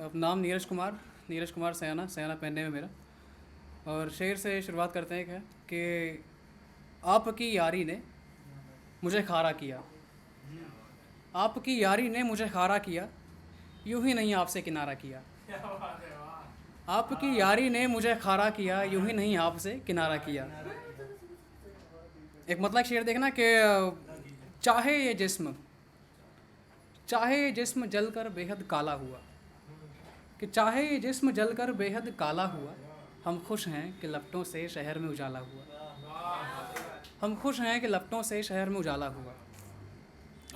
अब नाम नीरज कुमार सयाना पहनने में मेरा। और शेर से शुरुआत करते हैं क्या कि आपकी यारी ने मुझे खारा किया, आपकी यारी ने मुझे खारा किया, यूं ही नहीं आपसे किनारा किया। आपकी यारी ने मुझे खारा किया, यूं ही नहीं आपसे किनारा किया। एक मतलब शेर देखना कि चाहे ये जिस्म जलकर बेहद काला हुआ, कि चाहे ये जिस्म जलकर बेहद काला हुआ, हम खुश हैं कि लपटों से शहर में उजाला हुआ। हम खुश हैं कि लपटों से शहर में उजाला हुआ।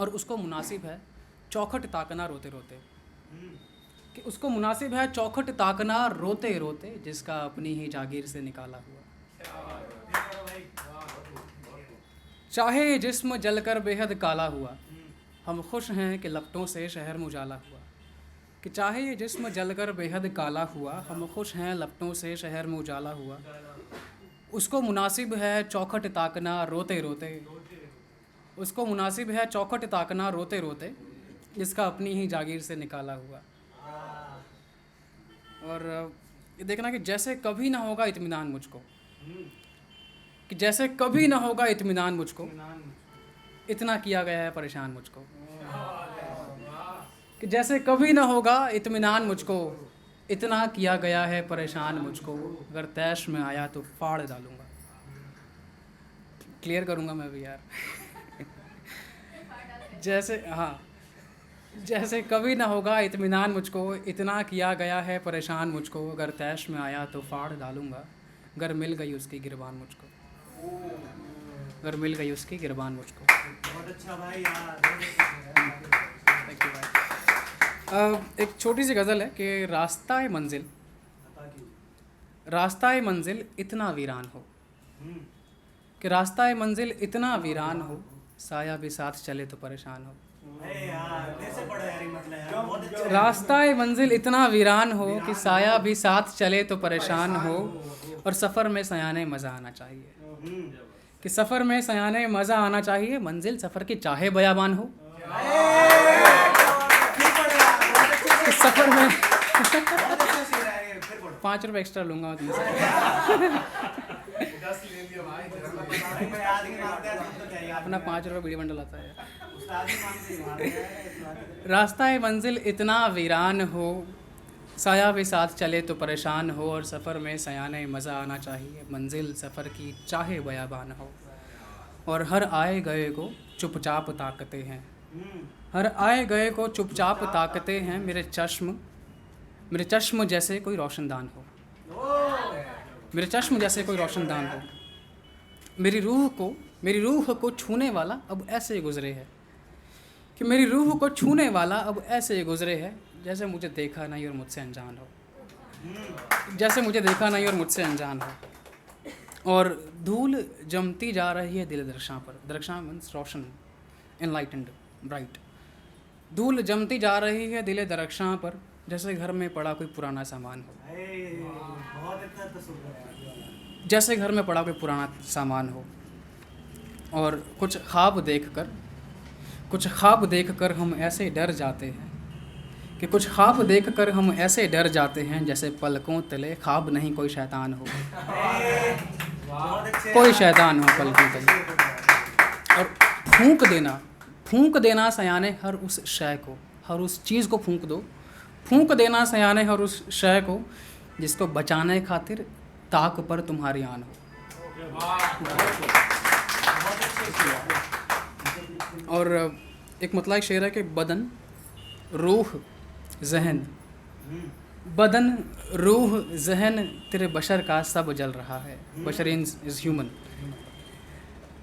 और उसको मुनासिब है चौखट ताकना रोते रोते, कि उसको मुनासिब है चौखट ताकना रोते रोते, जिसका अपनी ही जागीर से निकाला हुआ। चाहे ये जिस्म जलकर बेहद काला हुआ, हम खुश हैं कि लपटों से शहर में उजाला हुआ। कि चाहे ये जिस्म जलकर बेहद काला हुआ, हम खुश हैं लपटों से शहर में उजाला हुआ। उसको मुनासिब है चौखट ताकना रोते रोते, उसको मुनासिब है चौखट ताकना रोते रोते, जिसका अपनी ही जागीर से निकाला हुआ। और ये देखना कि जैसे कभी ना होगा इत्मीनान मुझको, कि जैसे कभी ना होगा इत्मीनान मुझको, इतना किया गया है परेशान मुझको। कि जैसे कभी ना होगा इत्मीनान मुझको, इतना किया गया है परेशान मुझको। अगर तैश में आया तो फाड़ डालूंगा। क्लियर करूंगा मैं भी यार। जैसे कभी ना होगा इत्मीनान मुझको, इतना किया गया है परेशान मुझको। अगर तैश में आया तो फाड़ डालूंगा, अगर मिल गई उसकी गिरबान मुझको, अगर मिल गई उसकी गिरबान मुझको। बहुत अच्छा भाई यार। थैंक यू भाई। एक छोटी सी गज़ल है कि रास्ताए मंजिल इतना वीरान हो, कि रास्ताए मंजिल इतना वीरान हो, साया भी साथ चले तो परेशान हो। रास्ताए मंजिल इतना वीरान हो कि साया भी साथ चले तो परेशान हो। और सफ़र में सयाने मज़ा आना चाहिए, कि सफ़र में सयाने मज़ा आना चाहिए। मंजिल सफ़र की चाहे बयाबान हो, कि सफ़र में 5 रुपये एक्स्ट्रा लूँगा तुमसे। अपना 5 रुपये बीड़ी बंडल आता है। रास्ता मंजिल इतना वीरान हो, साया भी साथ चले तो परेशान हो। और सफ़र में सयाने मज़ा आना चाहिए। मंजिल सफ़र की चाहे बयाबान हो। और हर आए गए को चुपचाप ताकते हैं, हर आए गए को चुपचाप ताकते हैं। मेरे चश्म जैसे कोई रोशनदान हो, मेरे चश्म जैसे कोई रोशनदान हो। मेरी रूह को छूने वाला अब ऐसे गुज़रे है, कि मेरी रूह को छूने वाला अब ऐसे गुज़रे है, जैसे मुझे देखा नहीं और मुझसे अनजान हो, जैसे मुझे देखा नहीं और मुझसे अनजान हो। और धूल जमती जा रही है दिल दरख्शां पर, दरख्शां मीन्स रोशन, एनलाइटेंड, ब्राइट। धूल जमती जा रही है दिल दरख्शां पर, जैसे घर में पड़ा कोई पुराना सामान हो, जैसे घर में पड़ा कोई पुराना सामान हो। और कुछ ख्वाब देखकर हम ऐसे डर जाते हैं, कि कुछ ख्वाब देखकर हम ऐसे डर जाते हैं, जैसे पलकों तले ख्वाब नहीं कोई शैतान हो, कोई शैतान हो पलकों तले। और फूंक देना सयाने हर उस शय को, हर उस चीज़ को फूंक दो। फूंक देना सयाने हर उस शय को, जिसको बचाने खातिर ताक पर तुम्हारी आन हो। और एक मतलब शेर है कि बदन रूह जहन तेरे बशर का सब जल रहा है। बशर इज़ ह्यूमन।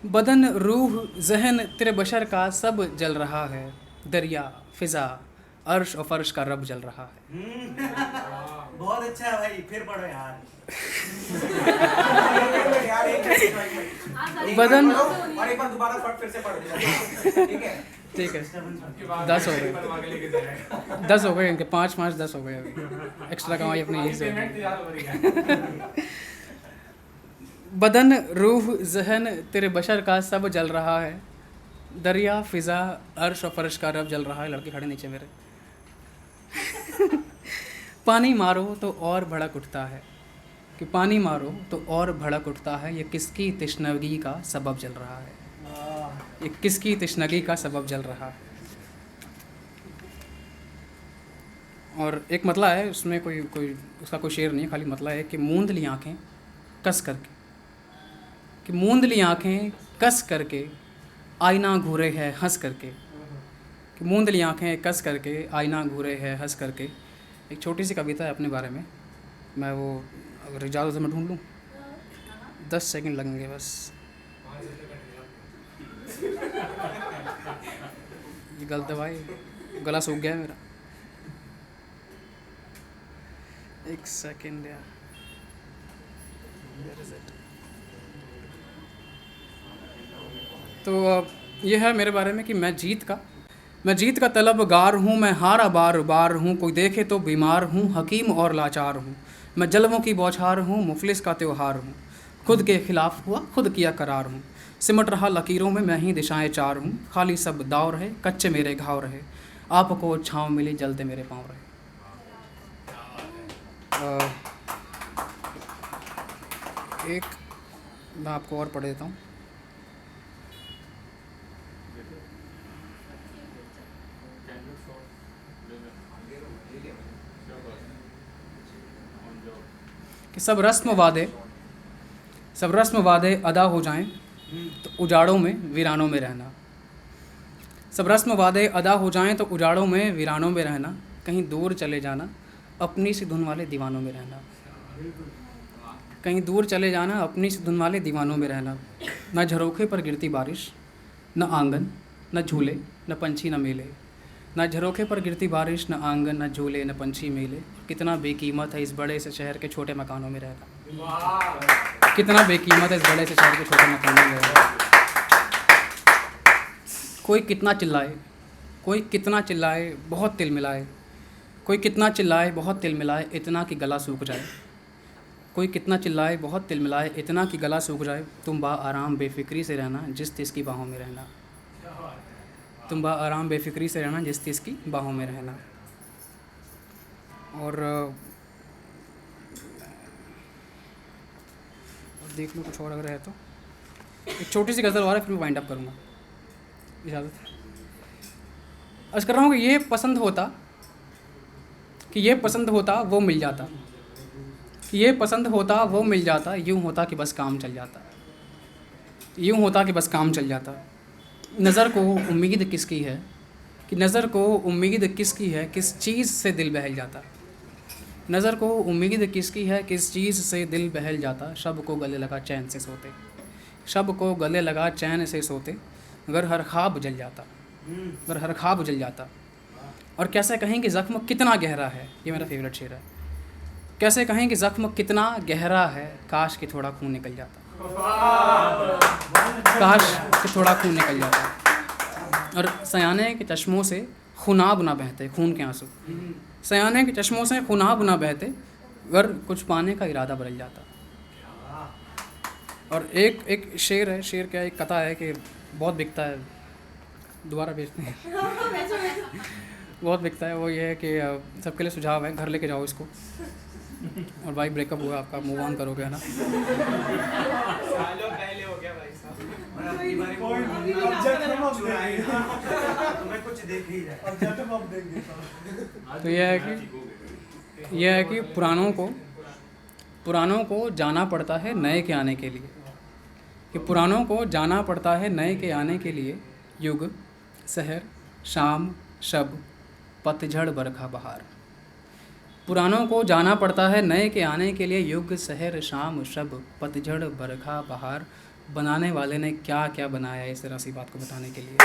बदन रूह जहन तेरे बशर का सब जल रहा है। दरिया फ़िज़ा अर्श और फर्श का रब जल रहा है। बहुत अच्छा है भाई, फिर पढ़ो यार। बदन और एक बार दोबारा पढ़, फिर से पढ़। ठीक है 10 हो गए, 10 हो गए इनके, 5 10 हो गए। अभी एक्स्ट्रा कमाई अपनी यहीं से। बदन रूह जहन तेरे बशर का सब जल रहा है। दरिया फ़िज़ा अर्श और फर्श का रब जल रहा है। लड़के खड़े नीचे मेरे। पानी मारो तो और भड़क उठता है, कि पानी मारो तो और भड़क उठता है, ये किसकी तिश्नगी का सबब जल रहा है, ये किसकी तिश्नगी का सबब जल रहा है। और एक मतला है उसमें, कोई उसका कोई शेर नहीं है, खाली मतला है कि मूंद ली आँखें कस करके, कि मूंद ली आँखें कस करके आईना घूरे है हंस करके, कि मूंद ली आँखें कस करके आईना घूरे है हंस करके। एक छोटी सी कविता है अपने बारे में, मैं वो अगर इजाज़त से मैं ढूंढ लूँ, 10 सेकंड लगेंगे बस। ये गलत है भाई, गला सूख गया है मेरा, 1 सेकंड यार। तो ये है मेरे बारे में कि मैं जीत का तलबगार हूँ, मैं हारा बार बार हूँ, कोई देखे तो बीमार हूँ, हकीम और लाचार हूँ, मैं जलवों की बौछार हूँ, मुफलिस का त्योहार हूँ, खुद के खिलाफ हुआ खुद किया करार हूँ, सिमट रहा लकीरों में मैं ही दिशाएं चार हूँ, खाली सब दाव रहे कच्चे मेरे घाव रहे, आपको छाँव मिली जलते मेरे पाँव रहे। एक मैं आपको और पढ़ देता हूँ। कि सब रस्म वादे अदा हो जाएं तो उजाड़ों में वीरानों में रहना, सब रस्म वादे अदा हो जाएं तो उजाड़ों में वीरानों में रहना, कहीं दूर चले जाना अपनी सी धुन वाले दीवानों में रहना, कहीं दूर चले जाना अपनी सी धुन वाले दीवानों में रहना, न झरोखे पर गिरती बारिश न आंगन न झूले न पंछी न मेले, न झरोखे पर गिरती बारिश न आंगन न झूले न पंछी मेले, कितना बेकीमत है इस बड़े से शहर के छोटे मकानों में रहना, कितना बेकीमत है इस बड़े से शहर के छोटे मकानों में रहना। कोई कितना चिल्लाए बहुत तिल मिलाए, कोई कितना चिल्लाए बहुत तिल मिलाए इतना कि गला सूख जाए, कोई कितना चिल्लाए बहुत तिल मिलाए इतना कि गला सूख जाए, तुम बा आराम बेफिक्री से रहना जिस तिस की बाहों में रहना, तुम बा आराम बेफिक्री से रहना जिस तिस की बाहों में रहना। और देख लो कुछ और अगर है तो एक छोटी सी गज़ल और है, फिर मैं वाइंड अप करूँगा, इजाज़त। अर्ज़ कर रहा हूँ कि ये पसंद होता वो मिल जाता, कि ये पसंद होता वो मिल जाता, यूँ होता कि बस काम चल जाता, यूँ होता कि बस काम चल जाता। नज़र को उम्मीद किसकी है, कि नज़र को उम्मीद किसकी है किस चीज़ से दिल बहल जाता, नज़र को उम्मीद किसकी है किस चीज़ से दिल बहल जाता, शब को गले लगा चैन से सोते, शब को गले लगा चैन से सोते, अगर हर ख्वाब जल जाता, अगर हर ख्वाब जल जाता। और कैसे कहें कि ज़ख्म कितना गहरा है, ये मेरा फेवरेट शेर है, कैसे कहें कि ज़ख्म कितना गहरा है, काश कि थोड़ा खून निकल जाता, काश कि थोड़ा खून निकल जाता। और सयाने के चश्मों से खुनाब ना बहते खून के आंसू, सयाने के चश्मों से खुनाब ना बहते, अगर कुछ पाने का इरादा बदल जाता। और एक शेर है, शेर क्या एक कथा है कि बहुत बिकता है, दोबारा बेचते हैं बहुत बिकता है। वो ये है कि सबके लिए सुझाव है, घर लेके जाओ इसको, और भाई ब्रेकअप हुआ आपका, मूव ऑन करोगे है ना। सालों पहले हो गया भाई साहब। तुम्हें कुछ देख ही जाए। तो यह है कि पुरानों को जाना पड़ता है नए के आने के लिए, कि पुरानों को जाना पड़ता है नए के आने के लिए, युग सहर शाम शब पतझड़ बरखा बहार, पुरानों को जाना पड़ता है नए के आने के लिए, युग सहर शाम शब पतझड़ बरखा बहार। बनाने वाले ने क्या क्या बनाया इस तरह सी बात को बताने के लिए।